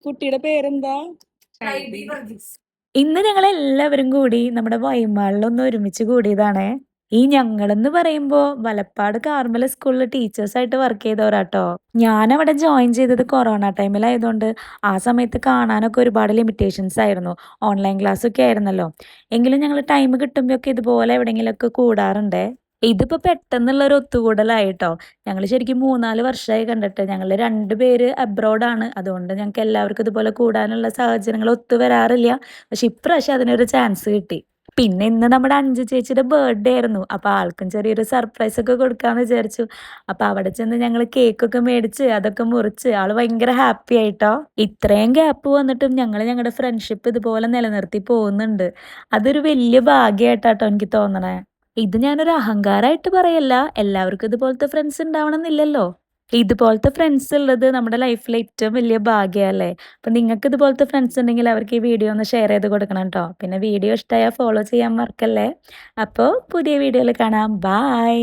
കുട്ടിയുടെ പേരെന്താ? ഇന്ന് ഞങ്ങൾ എല്ലാവരും കൂടി നമ്മുടെ വൈമാളിലൊന്ന് ഒരുമിച്ച് കൂടിയതാണേ. ഈ ഞങ്ങളെന്ന് പറയുമ്പോ വലപ്പാട് കാർമൽ സ്കൂളിൽ ടീച്ചേഴ്സായിട്ട് വർക്ക് ചെയ്തവരാട്ടോ. ഞാനവിടെ ജോയിൻ ചെയ്തത് കൊറോണ ടൈമിലായതുകൊണ്ട് ആ സമയത്ത് കാണാനൊക്കെ ഒരുപാട് ലിമിറ്റേഷൻസ് ആയിരുന്നു. ഓൺലൈൻ ക്ലാസ്സൊക്കെ ആയിരുന്നല്ലോ. എങ്കിലും ഞങ്ങൾ ടൈം കിട്ടുമ്പോഴൊക്കെ ഇതുപോലെ എവിടെയെങ്കിലുമൊക്കെ കൂടാറുണ്ടേ. ഇതിപ്പോ പെട്ടെന്നുള്ളൊരു ഒത്തുകൂടലായിട്ടോ. ഞങ്ങൾ ശരിക്കും 3-4 വർഷമായി കണ്ടിട്ട്. ഞങ്ങൾ 2 പേര് അബ്രോഡാണ്. അതുകൊണ്ട് ഞങ്ങൾക്ക് എല്ലാവർക്കും ഇതുപോലെ കൂടാനുള്ള സാഹചര്യങ്ങൾ ഒത്തു വരാറില്ല. പക്ഷെ ഇപ്രാവശ്യം അതിനൊരു ചാൻസ് കിട്ടി. പിന്നെ ഇന്ന് നമ്മുടെ അഞ്ചു ചേച്ചിയുടെ ബർത്ത്ഡേ ആയിരുന്നു. അപ്പൊ ആൾക്കും ചെറിയൊരു സർപ്രൈസ് ഒക്കെ കൊടുക്കാന്ന് വിചാരിച്ചു. അപ്പൊ അവിടെ ചെന്ന് ഞങ്ങൾ കേക്കൊക്കെ മേടിച്ച് അതൊക്കെ മുറിച്ച് ആള് ഭയങ്കര ഹാപ്പി ആയിട്ടോ. ഇത്രയും ഗ്യാപ്പ് വന്നിട്ടും ഞങ്ങൾ ഞങ്ങളുടെ ഫ്രണ്ട്ഷിപ്പ് ഇതുപോലെ നിലനിർത്തി പോകുന്നുണ്ട്. അതൊരു വലിയ ഭാഗ്യമായിട്ടാട്ടോ എനിക്ക് തോന്നണേ. ഇത് ഞാനൊരു അഹങ്കാരമായിട്ട് പറയല്ല. എല്ലാവർക്കും ഇതുപോലത്തെ ഫ്രണ്ട്സ് ഉണ്ടാവണം എന്നില്ലല്ലോ. ഇതുപോലത്തെ ഫ്രണ്ട്സ് ഉള്ളത് നമ്മുടെ ലൈഫിലെ ഏറ്റവും വലിയ ഭാഗ്യമല്ലേ. അപ്പൊ നിങ്ങൾക്ക് ഇതുപോലത്തെ ഫ്രണ്ട്സ് ഉണ്ടെങ്കിൽ അവർക്ക് ഈ വീഡിയോ ഒന്ന് ഷെയർ ചെയ്ത് കൊടുക്കണം കേട്ടോ. പിന്നെ വീഡിയോ ഇഷ്ടമായാൽ ഫോളോ ചെയ്യാൻ മറക്കല്ലേ. അപ്പോൾ പുതിയ വീഡിയോയിൽ കാണാം. ബൈ.